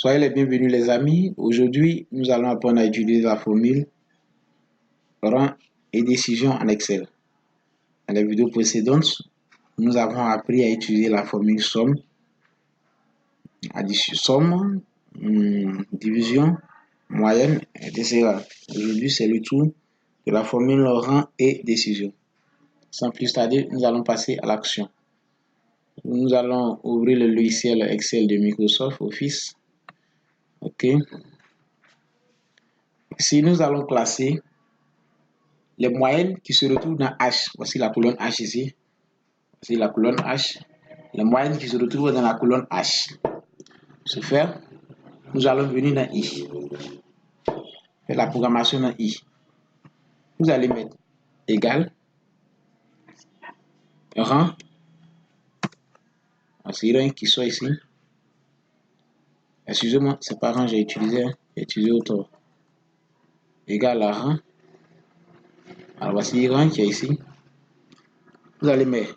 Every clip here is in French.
Soyez les bienvenus les amis. Aujourd'hui, nous allons apprendre à utiliser la formule rang et décision en Excel. Dans les vidéos précédentes, nous avons appris à utiliser la formule somme, addition, somme, division, moyenne, etc. Aujourd'hui, c'est le tour de la formule rang et décision. Sans plus tarder, nous allons passer à l'action. Nous allons ouvrir le logiciel Excel de Microsoft Office. OK. Ici, nous allons classer les moyennes qui se retrouvent dans H. Voici la colonne H ici. Voici la colonne H. Les moyennes qui se retrouvent dans la colonne H. Ce faire, nous allons venir dans I. Faire la programmation dans I. Vous allez mettre égal, rang. Voici rang qui soit ici. Excusez-moi, c'est pas rang, j'ai utilisé autre. Égal à rang. Alors voici rang qui est ici. Vous allez mettre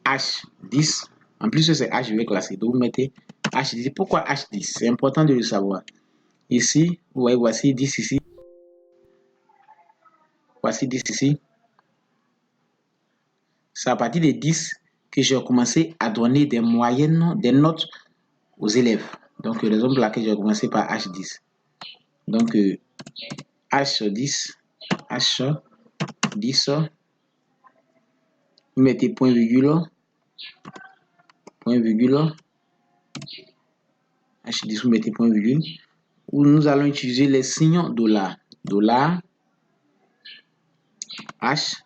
H10. En plus, c'est H, je vais classer. Donc, vous mettez H10. Pourquoi H10? C'est important de le savoir. Ici, vous voyez, voici 10 ici. Voici 10 ici. C'est à partir de 10 que j'ai commencé à donner des moyennes, des notes aux élèves. Donc, raison pour laquelle j'ai commencé par H10. Donc, H10, H10, vous mettez point virgule, H10, vous mettez point virgule, où nous allons utiliser les signes $, H,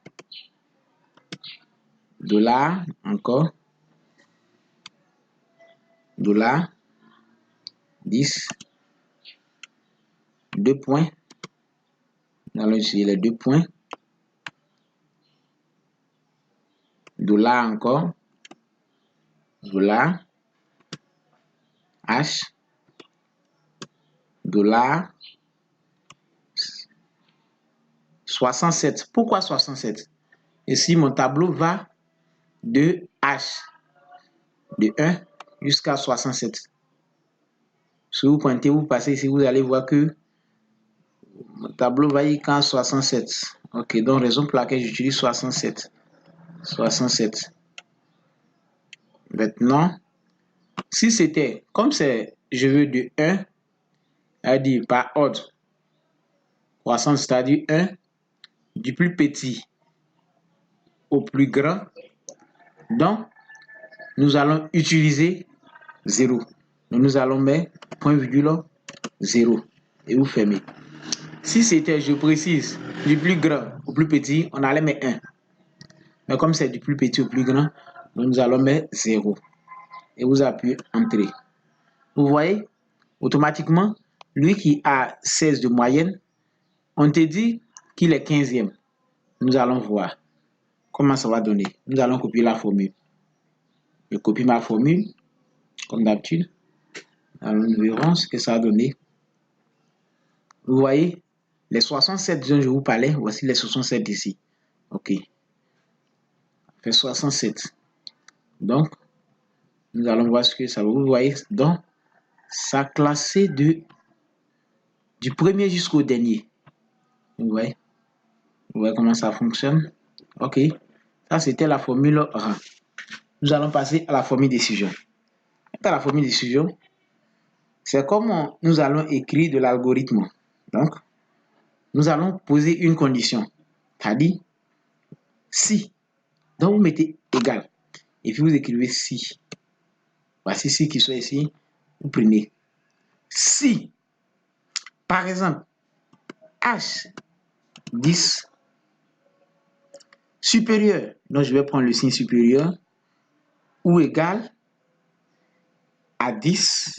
$, encore, $, 10, 2 points, nous allons utiliser les 2 points, $, encore, $, H, $, 67. Pourquoi 67? Ici, mon tableau va de H, de 1 jusqu'à 67. Si vous pointez, vous passez ici, vous allez voir que mon tableau va jusqu'à 67. Ok, donc raison pour laquelle j'utilise 67. 67. Maintenant, si c'était, comme c'est, je veux de 1, c'est-à-dire par ordre croissant, c'est-à-dire 1, du plus petit au plus grand, donc nous allons utiliser 0. Donc nous allons mettre point virgule 0 et vous fermez. Si c'était, je précise, du plus grand au plus petit, on allait mettre 1. Mais comme c'est du plus petit au plus grand, donc nous allons mettre 0. Et vous appuyez Entrée. Vous voyez, automatiquement, lui qui a 16 de moyenne, on te dit qu'il est 15e. Nous allons voir comment ça va donner. Nous allons copier la formule. Je copie ma formule, comme d'habitude. Alors nous verrons ce que ça a donné. Vous voyez, les 67 dont je vous parlais, voici les 67 ici. OK. Fait 67. Donc, nous allons voir ce que ça va. Vous voyez, donc, ça a classé du premier jusqu'au dernier. Vous voyez comment ça fonctionne. OK. Ça, c'était la formule rang. Nous allons passer à la formule décision. Dans la formule décision, c'est comme nous allons écrire de l'algorithme. Donc, nous allons poser une condition. C'est-à-dire, si. Donc, vous mettez égal. Et puis, vous écrivez si. Voici si qui soit ici. Vous prenez. Si, par exemple, H10 supérieur, donc je vais prendre le signe supérieur, ou égal à 10,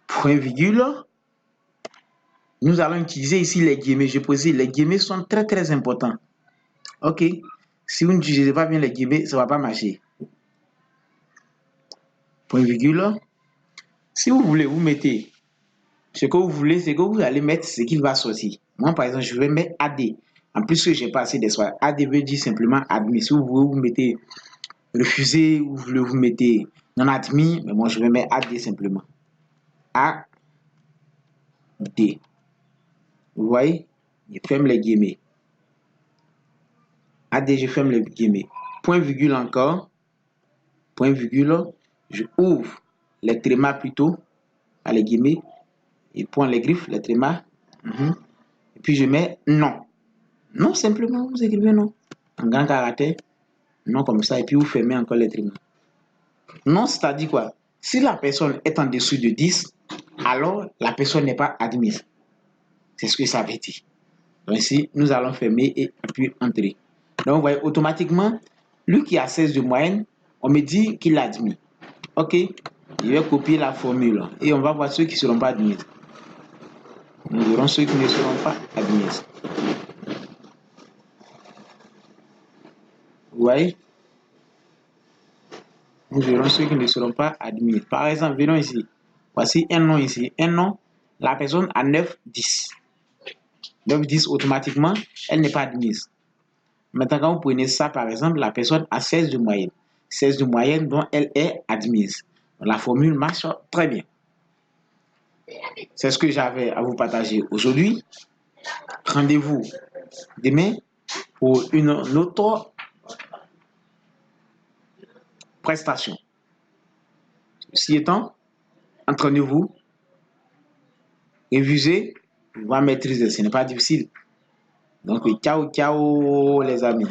point virgule, nous allons utiliser ici les guillemets. Je précise, les guillemets sont très très importants. OK. Si vous n'utilisez pas bien les guillemets, ça ne va pas marcher. Point virgule. Si vous voulez, vous mettez ce que vous voulez, c'est que vous allez mettre ce qui va sortir. Moi, par exemple, je vais mettre AD. En plus que j'ai pas assez d'espace. AD veut dire simplement admis. Si vous voulez, vous mettez refuser, vous voulez, vous mettez Non admis, mais moi je vais mettre AD simplement. AD. Vous voyez? Je ferme les guillemets. AD, je ferme les guillemets. Point virgule encore. Point virgule. Je ouvre les trémas plutôt. À les guillemets. Et point les griffes, les trémas. Et puis je mets non. Non, simplement, vous écrivez non. En grand caractère. Non comme ça. Et puis vous fermez encore les trémas. Non, c'est-à-dire quoi? Si la personne est en dessous de 10, alors la personne n'est pas admise. C'est ce que ça veut dire. Donc ici, nous allons fermer et puis entrer. Donc, vous voyez, automatiquement, lui qui a 16 de moyenne, on me dit qu'il l'a admis. OK, je vais copier la formule et on va voir ceux qui ne seront pas admis. Nous verrons ceux qui ne seront pas admis. Vous voyez? Nous verrons ceux qui ne seront pas admis. Par exemple, venons ici. Voici un nom ici. Un nom, la personne a 9, 10. 9, 10, automatiquement, elle n'est pas admise. Maintenant, quand vous prenez ça, par exemple, la personne a 16 de moyenne. 16 de moyenne dont elle est admise. La formule marche très bien. C'est ce que j'avais à vous partager aujourd'hui. Rendez-vous demain pour une autre prestation. Ceci étant, entraînez-vous, révisez, on va maîtriser. Ce n'est pas difficile. Donc, ciao, ciao les amis.